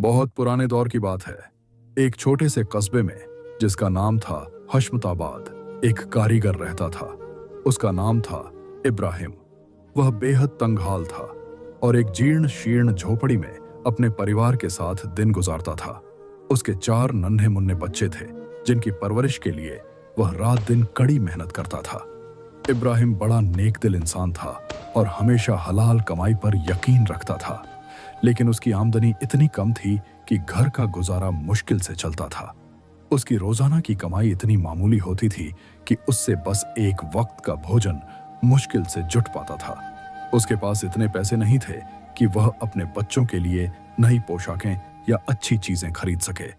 बहुत पुराने दौर की बात है। एक छोटे से कस्बे में, जिसका नाम था हशमताबाद, एक कारीगर रहता था। उसका नाम था इब्राहिम। वह बेहद तंगहाल था और एक जीर्ण शीर्ण झोपड़ी में अपने परिवार के साथ दिन गुजारता था। उसके 4 नन्हे मुन्ने बच्चे थे, जिनकी परवरिश के लिए वह रात दिन कड़ी मेहनत करता था। इब्राहिम बड़ा नेक दिल इंसान था और हमेशा हलाल कमाई पर यकीन रखता था, लेकिन उसकी आमदनी इतनी कम थी कि घर का गुजारा मुश्किल से चलता था। उसकी रोजाना की कमाई इतनी मामूली होती थी कि उससे बस एक वक्त का भोजन मुश्किल से जुट पाता था। उसके पास इतने पैसे नहीं थे कि वह अपने बच्चों के लिए नई पोशाकें या अच्छी चीजें खरीद सके।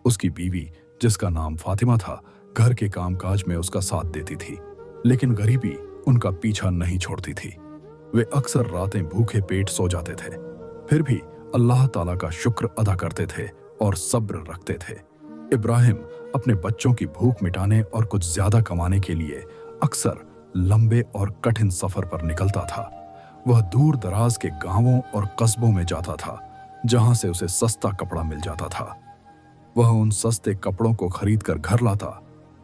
उसकी बीवी, जिसका नाम फातिमा था, घर के कामकाज में उसका साथ देती थी, लेकिन गरीबी उनका पीछा नहीं छोड़ती थी। वे अक्सर रातें भूखे पेट सो जाते थे, फिर भी अल्लाह ताला का शुक्र अदा करते थे और सब्र रखते थे। इब्राहिम अपने बच्चों की भूख मिटाने और कुछ ज्यादा कमाने के लिए अक्सर लंबे और कठिन सफर पर निकलता था। वह दूर दराज के गांवों और कस्बों में जाता था, जहां से उसे सस्ता कपड़ा मिल जाता था। वह उन सस्ते कपड़ों को खरीद कर घर लाता,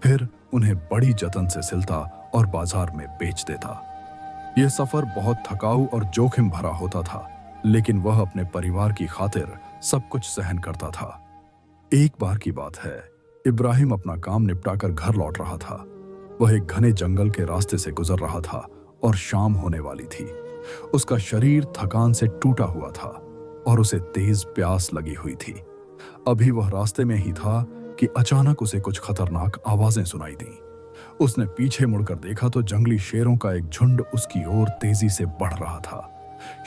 फिर उन्हें बड़ी जतन से सिलता और बाजार में बेच देता। यह सफर बहुत थकाऊ और जोखिम भरा होता था, लेकिन वह अपने परिवार की खातिर सब कुछ सहन करता था। एक बार की बात है, इब्राहिम अपना काम निपटाकर घर लौट रहा था। वह एक घने जंगल के रास्ते से गुजर रहा था और शाम होने वाली थी। उसका शरीर थकान से टूटा हुआ था और उसे तेज प्यास लगी हुई थी। अभी वह रास्ते में ही था कि अचानक उसे कुछ खतरनाक आवाजें सुनाई दी। उसने पीछे मुड़कर देखा तो जंगली शेरों का एक झुंड उसकी ओर तेजी से बढ़ रहा था।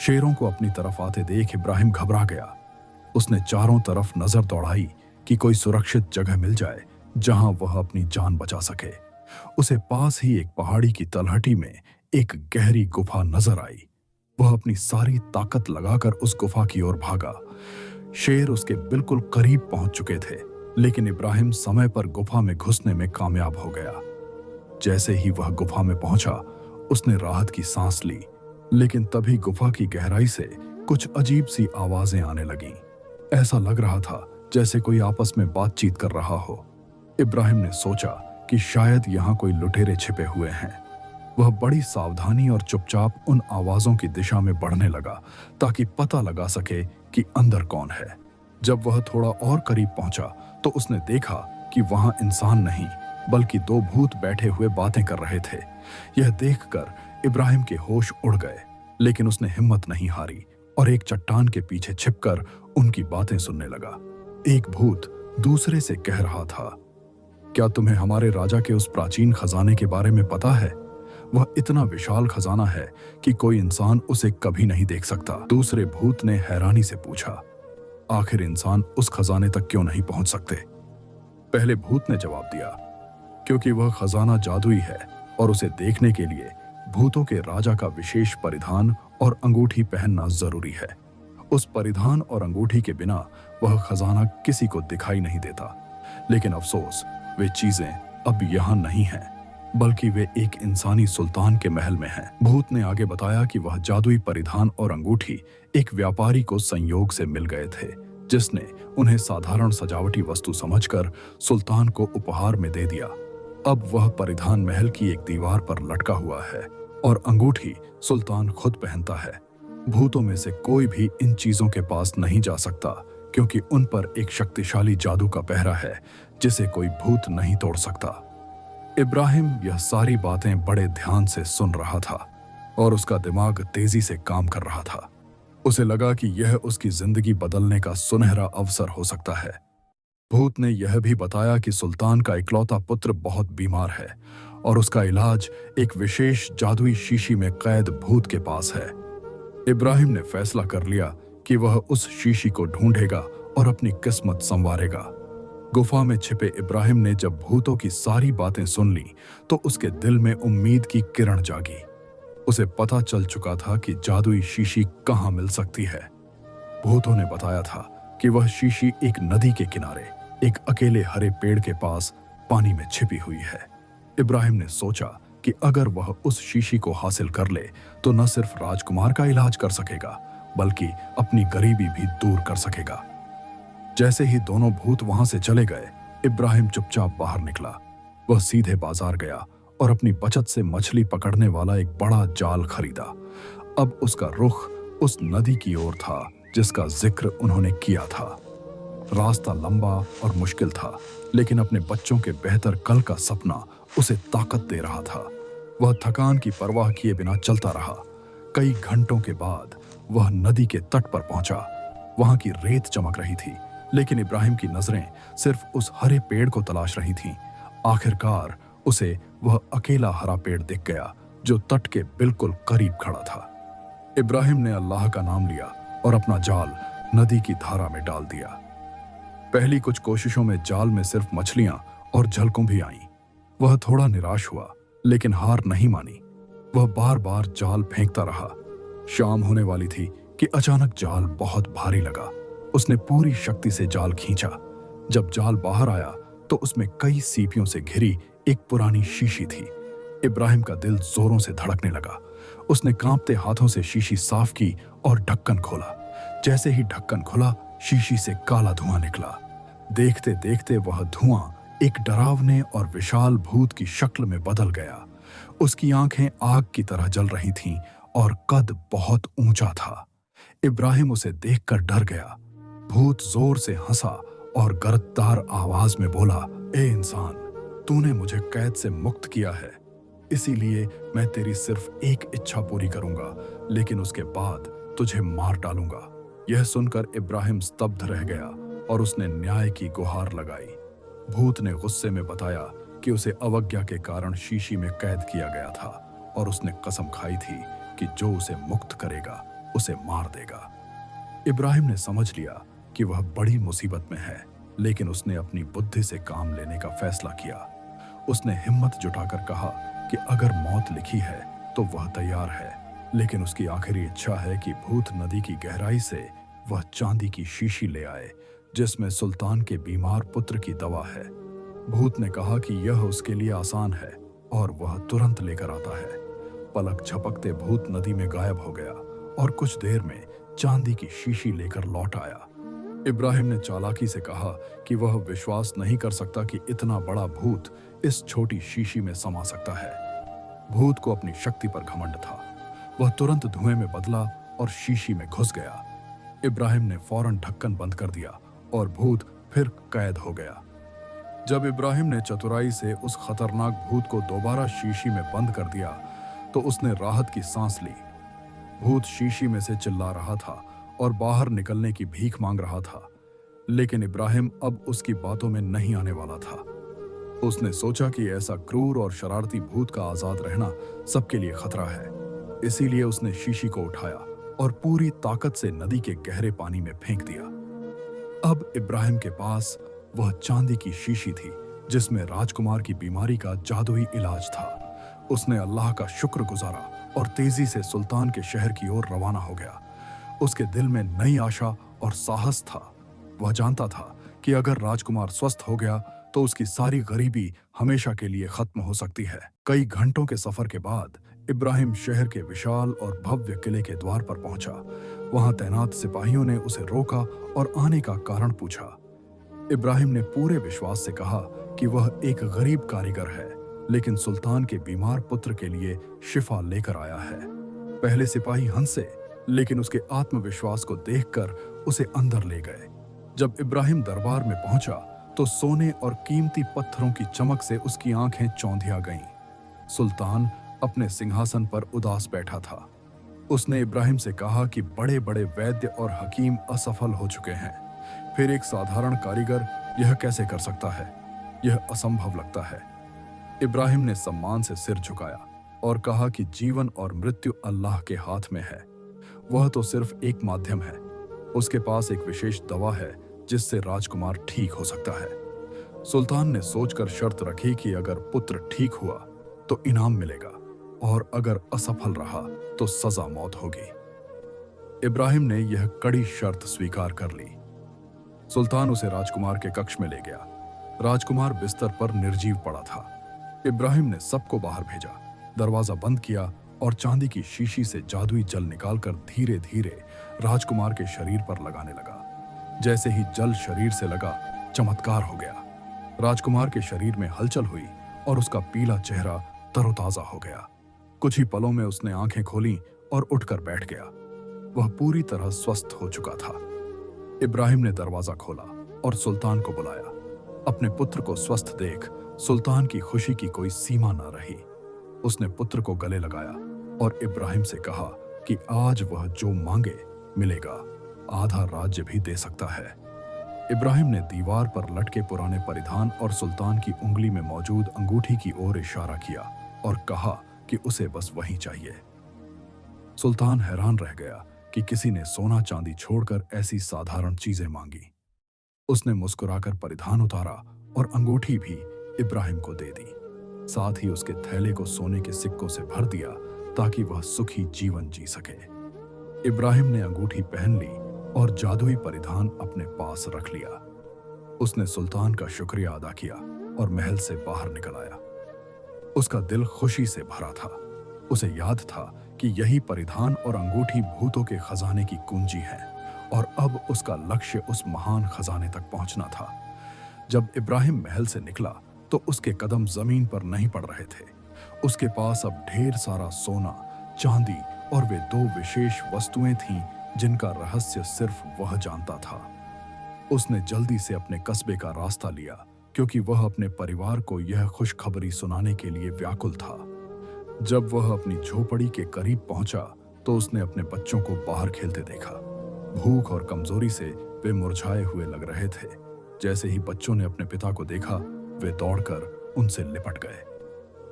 शेरों को अपनी तरफ आते देख इब्राहिम घबरा गया। उसने चारों तरफ नजर दौड़ाई कि कोई सुरक्षित जगह मिल जाए जहां वह अपनी जान बचा सके। उसे पास ही एक पहाड़ी की तलहटी में एक गहरी गुफा नजर आई। वह अपनी सारी ताकत लगाकर उस गुफा की ओर भागा। शेर उसके बिल्कुल करीब पहुंच चुके थे, लेकिन इब्राहिम समय पर गुफा में घुसने में कामयाब हो गया। जैसे ही वह गुफा में पहुंचा, उसने राहत की सांस ली, लेकिन तभी गुफा की गहराई से कुछ अजीब सी आवाजें आने लगीं। ऐसा लग रहा था जैसे कोई आपस में बातचीत कर रहा हो। इब्राहिम ने सोचा कि शायद यहाँ कोई लुटेरे छिपे हुए हैं। वह बड़ी सावधानी और चुपचाप उन आवाजों की दिशा में बढ़ने लगा ताकि पता लगा सके कि अंदर कौन है। जब वह थोड़ा और करीब पहुंचा तो उसने देखा कि वहां इंसान नहीं, बल्कि 2 भूत बैठे हुए बातें कर रहे थे। यह देखकर इब्राहिम के होश उड़ गए, लेकिन उसने हिम्मत नहीं हारी और एक चट्टान के पीछे छिपकर उनकी बातें सुनने लगा। एक भूत दूसरे से कह रहा था, क्या तुम्हें हमारे राजा के उस प्राचीन खजाने के बारे में पता है? वह इतना विशाल खजाना है कि कोई इंसान उसे कभी नहीं देख सकता। दूसरे भूत ने हैरानी से पूछा, आखिर इंसान उस खजाने तक क्यों नहीं पहुंच सकते? पहले भूत ने जवाब दिया, क्योंकि वह खजाना जादुई है और उसे देखने के लिए भूतों के राजा का विशेष परिधान और अंगूठी पहनना जरूरी है। उस परिधान और अंगूठी के बिना वह खजाना किसी को दिखाई नहीं देता। लेकिन अफसोस, वे चीजें अब यहाँ नहीं हैं, बल्कि वे एक इंसानी सुल्तान के महल में हैं। भूत ने आगे बताया कि वह जादुई परिधान और अंगूठी एक व्यापारी को संयोग से मिल गए थे, जिसने उन्हें साधारण सजावटी वस्तु समझकर सुल्तान को उपहार में दे दिया। अब वह परिधान महल की एक दीवार पर लटका हुआ है और अंगूठी सुल्तान खुद पहनता है। भूतों में से कोई भी इन चीजों के पास नहीं जा सकता, क्योंकि उन पर एक शक्तिशाली जादू का पहरा है जिसे कोई भूत नहीं तोड़ सकता। इब्राहिम यह सारी बातें बड़े ध्यान से सुन रहा था और उसका दिमाग तेजी से काम कर रहा था। उसे लगा कि यह उसकी जिंदगी बदलने का सुनहरा अवसर हो सकता है। भूत ने यह भी बताया कि सुल्तान का इकलौता पुत्र बहुत बीमार है और उसका इलाज एक विशेष जादुई शीशी में कैद भूत के पास है। इब्राहिम ने फैसला कर लिया कि वह उस शीशी को ढूंढेगा और अपनी किस्मत संवारेगा। गुफा में छिपे इब्राहिम ने जब भूतों की सारी बातें सुन ली तो उसके दिल में उम्मीद की किरण जागी। उसे पता चल चुका था कि जादुई शीशी कहाँ मिल सकती है। भूतों ने बताया था कि वह शीशी एक नदी के किनारे एक अकेले हरे पेड़ के पास पानी में छिपी हुई है। इब्राहिम ने सोचा कि अगर वह उस शीशी को हासिल कर ले तो न सिर्फ राजकुमार का इलाज कर सकेगा, बल्कि अपनी गरीबी भी दूर कर सकेगा। जैसे ही दोनों भूत वहां से चले गए, इब्राहिम चुपचाप बाहर निकला। वह सीधे बाजार गया और अपनी बचत से मछली पकड़ने वाला एक बड़ा जाल खरीदा। अब उसका रुख उस नदी की ओर था जिसका जिक्र उन्होंने किया था। रास्ता लंबा और मुश्किल था, लेकिन अपने बच्चों के बेहतर कल का सपना उसे ताकत दे रहा था। वह थकान की परवाह किए बिना चलता रहा। कई घंटों के बाद वह नदी के तट पर पहुंचा। वहां की रेत चमक रही थी, लेकिन इब्राहिम की नजरें सिर्फ उस हरे पेड़ को तलाश रही थीं। आखिरकार उसे वह अकेला हरा पेड़ दिख गया जो तट के बिल्कुल करीब खड़ा था। इब्राहिम ने अल्लाह का नाम लिया और अपना जाल नदी की धारा में डाल दिया। पहली कुछ कोशिशों में जाल में सिर्फ मछलियां और झलकों भी आईं। वह थोड़ा निराश हुआ, लेकिन हार नहीं मानी। वह बार बार जाल फेंकता रहा। शाम होने वाली थी कि अचानक जाल बहुत भारी लगा। उसने पूरी शक्ति से जाल खींचा। जब जाल बाहर आया तो उसमें कई सीपियों से घिरी एक पुरानी शीशी थी। इब्राहिम का दिल जोरों से धड़कने लगा। उसने कांपते हाथों से शीशी साफ की और ढक्कन खोला। जैसे ही ढक्कन खुला, शीशी से काला धुआं निकला। देखते देखते वह धुआं एक डरावने और विशाल भूत की शक्ल में बदल गया। उसकी आंखें आग की तरह जल रही थीं और कद बहुत ऊंचा था। इब्राहिम उसे देखकर डर गया। भूत जोर से हंसा और गरजदार आवाज में बोला, ए इंसान, तूने मुझे कैद से मुक्त किया है, इसीलिए मैं तेरी सिर्फ एक इच्छा पूरी करूंगा, लेकिन उसके बाद तुझे मार डालूंगा। यह सुनकर इब्राहिम स्तब्ध रह गया और उसने न्याय की गुहार लगाई। भूत ने गुस्से में बताया कि उसे अवज्ञा के कारण शीशी में कैद किया गया था और उसने कसम खाई थी कि जो उसे मुक्त करेगा उसे मार देगा। इब्राहिम ने समझ लिया कि वह बड़ी मुसीबत में है, लेकिन उसने अपनी बुद्धि से काम लेने का फैसला किया। उसने हिम्मत जुटाकर कहा कि अगर मौत लिखी है तो वह तैयार है, लेकिन उसकी आखिरी इच्छा है कि भूत नदी की गहराई से वह चांदी की शीशी ले आए जिसमें सुल्तान के बीमार पुत्र की दवा है। भूत ने कहा कि यह उसके लिए आसान है और वह तुरंत लेकर आता है। पलक झपकते भूत नदी में गायब हो गया और कुछ देर में चांदी की शीशी लेकर लौट आया। इब्राहिम ने चालाकी से कहा कि वह विश्वास नहीं कर सकता कि इतना बड़ा भूत इस छोटी शीशी में समा सकता है। भूत को अपनी शक्ति पर घमंड था। वह तुरंत धुएं में बदला और शीशी में घुस गया। इब्राहिम ने फौरन ढक्कन बंद कर दिया और भूत फिर कैद हो गया। जब इब्राहिम ने चतुराई से उस खतरनाक भूत को दोबारा शीशी में बंद कर दिया तो उसने राहत की सांस ली। भूत शीशी में से चिल्ला रहा था और बाहर निकलने की भीख मांग रहा था, लेकिन इब्राहिम अब उसकी बातों में नहीं आने वाला था। उसने सोचा कि ऐसा क्रूर और शरारती भूत का आजाद रहना सबके लिए खतरा है। इसीलिए उसने शीशी को उठाया और पूरी ताकत से नदी के गहरे पानी में फेंक दिया। अब इब्राहिम के पास वह चांदी की शीशी थी जिसमें राजकुमार की बीमारी का जादुई इलाज था। उसने अल्लाह का शुक्र गुजारा और तेजी से सुल्तान के शहर की ओर रवाना हो गया। उसके दिल में नई आशा और साहस था। वह जानता था कि अगर राजकुमार स्वस्थ हो गया तो उसकी सारी गरीबी हमेशा के लिए खत्म हो सकती है। कई घंटों के सफर के बाद इब्राहिम शहर के विशाल और भव्य किले के द्वार पर पहुंचा। वहां तैनात सिपाहियों ने उसे रोका और आने का कारण पूछा। इब्राहिम ने पूरे विश्वास से कहा कि वह एक गरीब कारीगर है, लेकिन सुल्तान के बीमार पुत्र के लिए शिफा लेकर आया है। पहले सिपाही हंसे, लेकिन उसके आत्मविश्वास को देखकर उसे अंदर ले गए। जब इब्राहिम दरबार में पहुंचा तो सोने और कीमती पत्थरों की चमक से उसकी आंखें चौंधिया गईं। सुल्तान अपने सिंहासन पर उदास बैठा था। उसने इब्राहिम से कहा कि बड़े बड़े वैद्य और हकीम असफल हो चुके हैं, फिर एक साधारण कारीगर यह कैसे कर सकता है? यह असंभव लगता है। इब्राहिम ने सम्मान से सिर झुकाया और कहा कि जीवन और मृत्यु अल्लाह के हाथ में है। वह तो सिर्फ एक माध्यम है। उसके पास एक विशेष दवा है जिससे राजकुमार ठीक हो सकता है। सुल्तान ने सोचकर शर्त रखी कि अगर पुत्र ठीक हुआ तो इनाम मिलेगा और अगर असफल रहा तो सजा मौत होगी। इब्राहिम ने यह कड़ी शर्त स्वीकार कर ली। सुल्तान उसे राजकुमार के कक्ष में ले गया। राजकुमार बिस्तर पर निर्जीव पड़ा था। इब्राहिम ने सबको बाहर भेजा, दरवाजा बंद किया और चांदी की शीशी से जादुई जल निकालकर धीरे धीरे राजकुमार के शरीर पर लगाने लगा। जैसे ही जल शरीर से लगा, चमत्कार हो गया। राजकुमार के शरीर में हलचल हुई और उसका पीला चेहरा तरोताजा हो गया। कुछ ही पलों में उसने आंखें खोलीं और उठकर बैठ गया। वह पूरी तरह स्वस्थ हो चुका था। इब्राहिम ने दरवाजा खोला और सुल्तान को बुलाया। अपने पुत्र को स्वस्थ देख सुल्तान की खुशी की कोई सीमा न रही। उसने पुत्र को गले लगाया और इब्राहिम से कहा कि आज वह जो मांगे मिलेगा, आधा राज्य भी दे सकता है। इब्राहिम ने दीवार पर लटके पुराने परिधान और सुल्तान की उंगली में मौजूद अंगूठी की ओर इशारा किया और कहा कि उसे बस वही चाहिए। सुल्तान हैरान रह गया कि किसी ने सोना चांदी छोड़कर ऐसी साधारण चीजें मांगी। उसने मुस्कुराकर परिधान उतारा और अंगूठी भी इब्राहिम को दे दी। साथ ही उसके थैले को सोने के सिक्कों से भर दिया ताकि वह सुखी जीवन जी सके। इब्राहिम ने अंगूठी पहन ली और जादुई परिधान अपने पास रख लिया। उसने सुल्तान का शुक्रिया अदा किया और महल से बाहर निकल आया। उसका दिल खुशी से भरा था। उसे याद था कि यही परिधान और अंगूठी भूतों के खजाने की कुंजी है और अब उसका लक्ष्य उस महान खजाने तक पहुंचना था। जब इब्राहिम महल से निकला तो उसके कदम जमीन पर नहीं पड़ रहे थे। उसके पास अब ढेर सारा सोना, चांदी और वे दो विशेष वस्तुएं थीं जिनका रहस्य सिर्फ वह जानता था। उसने जल्दी से अपने कस्बे का रास्ता लिया क्योंकि वह अपने परिवार को यह खुशखबरी सुनाने के लिए व्याकुल था। जब वह अपनी झोपड़ी के करीब पहुंचा तो उसने अपने बच्चों को बाहर खेलते देखा। भूख और कमजोरी से वे मुरझाए हुए लग रहे थे। जैसे ही बच्चों ने अपने पिता को देखा, वे दौड़कर उनसे लिपट गए।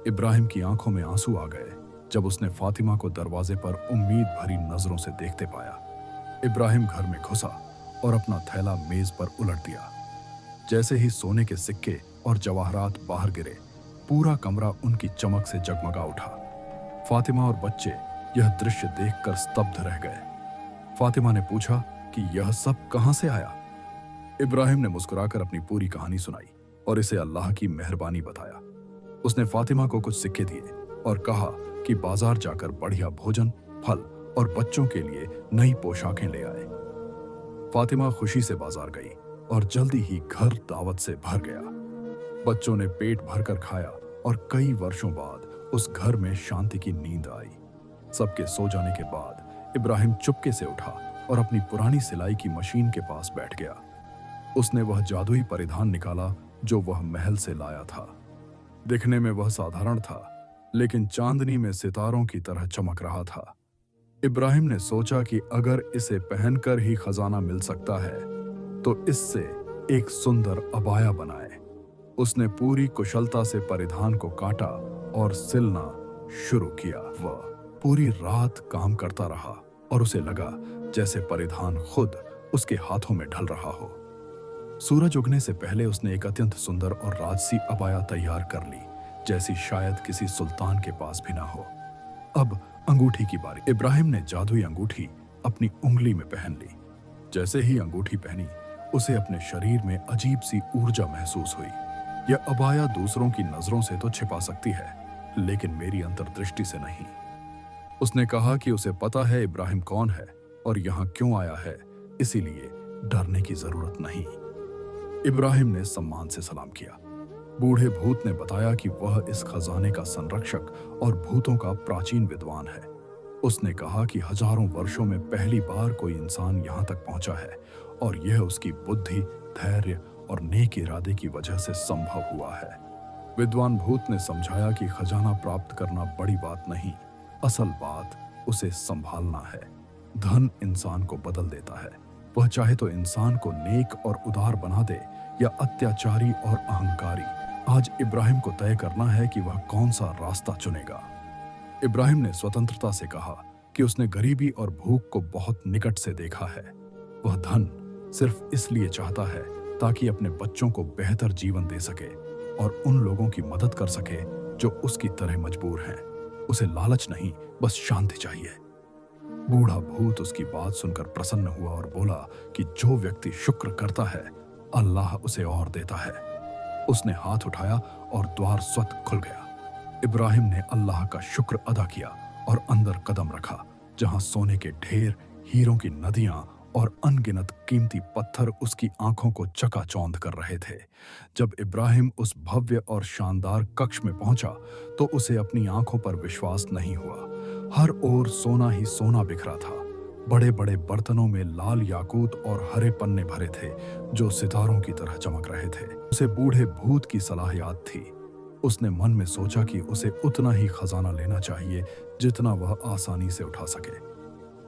इब्राहिम की आंखों में आंसू आ गए जब उसने फातिमा को दरवाजे पर उम्मीद भरी नजरों से देखते पाया। इब्राहिम घर में घुसा और अपना थैला मेज पर उलट दिया। जैसे ही सोने के सिक्के और जवाहरात बाहर गिरे, पूरा कमरा उनकी चमक से जगमगा उठा। फातिमा और बच्चे यह दृश्य देखकर स्तब्ध रह गए। फातिमा ने पूछा कि यह सब कहां से आया। इब्राहिम ने मुस्कुराकर अपनी पूरी कहानी सुनाई और इसे अल्लाह की मेहरबानी बताया। उसने फातिमा को कुछ सिक्के दिए और कहा कि बाजार जाकर बढ़िया भोजन, फल और बच्चों के लिए नई पोशाकें ले आए। फातिमा खुशी से बाजार गई और जल्दी ही घर दावत से भर गया। बच्चों ने पेट भरकर खाया और कई वर्षों बाद उस घर में शांति की नींद आई। सबके सो जाने के बाद इब्राहिम चुपके से उठा और अपनी पुरानी सिलाई की मशीन के पास बैठ गया। उसने वह जादुई परिधान निकाला जो वह महल से लाया था। दिखने में वह साधारण था, लेकिन चांदनी में सितारों की तरह चमक रहा था। इब्राहिम ने सोचा कि अगर इसे पहनकर ही खजाना मिल सकता है तो इससे एक सुंदर अबाया बनाए। उसने पूरी कुशलता से परिधान को काटा और सिलना शुरू किया। वह पूरी रात काम करता रहा और उसे लगा जैसे परिधान खुद उसके हाथों में ढल रहा हो। सूरज उगने से पहले उसने एक अत्यंत सुंदर और राजसी अबाया तैयार कर ली, जैसी शायद किसी सुल्तान के पास भी ना हो। अब अंगूठी की बारी। इब्राहिम ने जादुई अंगूठी अपनी उंगली में पहन ली। जैसे ही अंगूठी पहनी, उसे अपने शरीर में अजीब सी ऊर्जा महसूस हुई। यह अबाया दूसरों की नजरों से तो छिपा सकती है, लेकिन मेरी अंतर्दृष्टि से नहीं। उसने कहा कि उसे पता है इब्राहिम कौन है और यहाँ क्यों आया है, इसीलिए डरने की जरूरत नहीं। इब्राहिम ने सम्मान से सलाम किया। बूढ़े भूत ने बताया कि वह इस खजाने का संरक्षक और भूतों का प्राचीन विद्वान है। उसने कहा कि हजारों वर्षों में पहली बार कोई इंसान यहाँ तक पहुंचा है और यह उसकी बुद्धि, धैर्य और नेक इरादे की वजह से संभव हुआ है। विद्वान भूत ने समझाया कि खजाना प्राप्त करना बड़ी बात नहीं, असल बात उसे संभालना है। धन इंसान को बदल देता है। वह चाहे तो इंसान को नेक और उदार बना दे या अत्याचारी और अहंकारी। आज इब्राहिम को तय करना है कि वह कौन सा रास्ता चुनेगा। इब्राहिम ने स्वतंत्रता से कहा कि उसने गरीबी और भूख को बहुत निकट से देखा है। वह धन सिर्फ इसलिए चाहता है ताकि अपने बच्चों को बेहतर जीवन दे सके और उन लोगों की मदद कर सके जो उसकी तरह मजबूर हैं। उसे लालच नहीं, बस शांति चाहिए। बूढ़ा भूत उसकी बात सुनकर प्रसन्न हुआ और बोला कि जो व्यक्ति शुक्र करता है, अल्लाह उसे और देता है। उसने हाथ उठाया और द्वार स्वतः खुल गया। इब्राहिम ने अल्लाह का शुक्र अदा किया और अंदर कदम रखा, जहां सोने के ढेर, हीरों की नदियां और अनगिनत कीमती पत्थर उसकी आंखों को चकाचौंध कर रहे थे। जब इब्राहिम उस भव्य और शानदार कक्ष में पहुंचा तो उसे अपनी आंखों पर विश्वास नहीं हुआ। हर ओर सोना ही सोना बिखरा था। बड़े बड़े बर्तनों में लाल याकूत और हरे पन्ने भरे थे जो सितारों की तरह चमक रहे थे। उसे बूढ़े भूत की सलाह याद थी। उसने मन में सोचा कि उसे उतना ही खजाना लेना चाहिए जितना वह आसानी से उठा सके।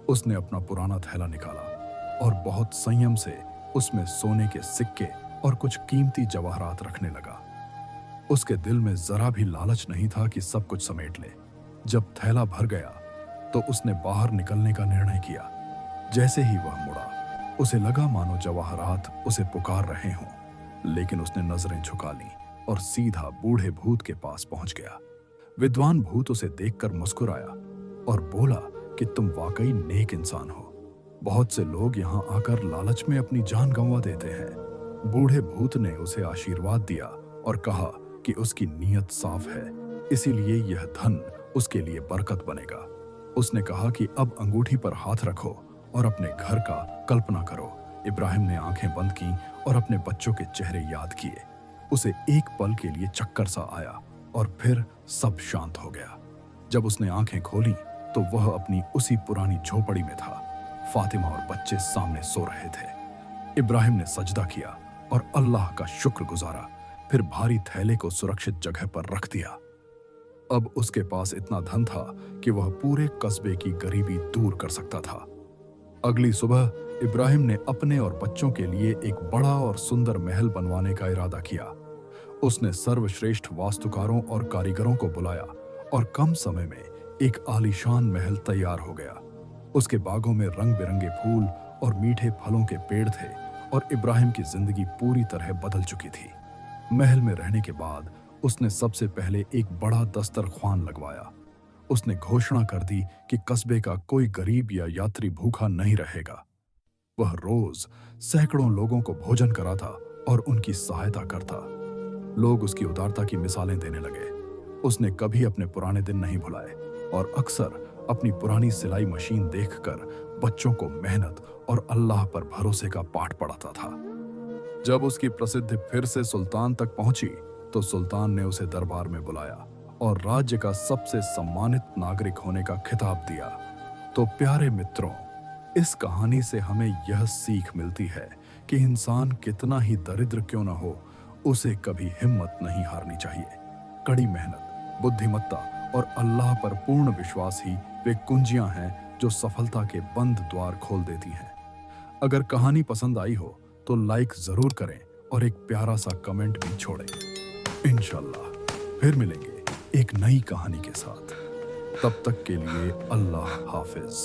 उसने अपना पुराना थैला निकाला और बहुत संयम से उसमें सोने के सिक्के और कुछ कीमती जवाहरात रखने लगा। उसके दिल में जरा भी लालच नहीं था कि सब कुछ समेट ले। जब थैला भर गया तो उसने बाहर निकलने का निर्णय किया। जैसे ही वह मुड़ा उसे लगा मानो जवाहरात उसे पुकार रहे हों, लेकिन उसने नजरें झुका लीं और सीधा बूढ़े भूत के पास पहुंच गया। विद्वान भूत उसे देखकर मुस्कुराया और बोला कि तुम वाकई नेक इंसान हो। बहुत से लोग यहाँ आकर लालच में अपनी जान गंवा देते हैं। बूढ़े भूत ने उसे आशीर्वाद दिया और कहा कि उसकी नीयत साफ है, इसीलिए यह धन उसके लिए बरकत बनेगा। उसने कहा कि अब अंगूठी पर हाथ रखो और अपने घर का कल्पना करो। इब्राहिम ने आंखें बंद की और अपने बच्चों के चेहरे याद किए। उसे एक पल के लिए चक्कर सा आया और फिर सब शांत हो गया। जब उसने आंखें खोली तो वह अपनी उसी पुरानी झोपड़ी में था। फातिमा और बच्चे सामने सो रहे थे। इब्राहिम ने सजदा किया और अल्लाह का शुक्र गुजारा, फिर भारी थैले को सुरक्षित जगह पर रख दिया। अब उसके पास इतना धन था कि वह पूरे कस्बे की गरीबी दूर कर सकता था। अगली सुबह इब्राहिम ने अपने और बच्चों के लिए एक बड़ा और सुंदर महल बनवाने का इरादा किया। उसने सर्वश्रेष्ठ वास्तुकारों और कारीगरों को बुलाया और कम समय में एक आलीशान महल तैयार हो गया। उसके बागों में रंग बिरंगे फूल और मीठे फलों के पेड़ थे और इब्राहिम की जिंदगी पूरी तरह बदल चुकी थी। महल में रहने के बाद उसने सबसे पहले एक बड़ा दस्तरख्वान लगवाया। उसने घोषणा कर दी कि कस्बे का कोई गरीब या यात्री भूखा नहीं रहेगा। वह रोज सैकड़ों लोगों को भोजन कराता और उनकी सहायता करता। लोग उसकी उदारता की मिसालें देने लगे। उसने कभी अपने पुराने दिन नहीं भुलाए और अक्सर अपनी पुरानी सिलाई मशीन देखकर बच्चों को मेहनत और अल्लाह पर भरोसे का पाठ पढ़ाता था। जब उसकी प्रसिद्धि फिर से सुल्तान तक पहुंची तो सुल्तान ने उसे दरबार में बुलाया और राज्य का सबसे सम्मानित नागरिक होने का खिताब दिया। तो प्यारे मित्रों, इस कहानी से हमें यह सीख मिलती है कि इंसान कितना ही दरिद्र क्यों न हो, उसे कभी हिम्मत नहीं हारनी चाहिए। कड़ी मेहनत, बुद्धिमत्ता और अल्लाह पर पूर्ण विश्वास ही वे कुंजियां हैं जो सफलता के बंद द्वार खोल देती हैं। अगर कहानी पसंद आई हो तो लाइक जरूर करें और एक प्यारा सा कमेंट भी छोड़ें। इंशाल्लाह फिर मिलेंगे एक नई कहानी के साथ। तब तक के लिए अल्लाह हाफिज।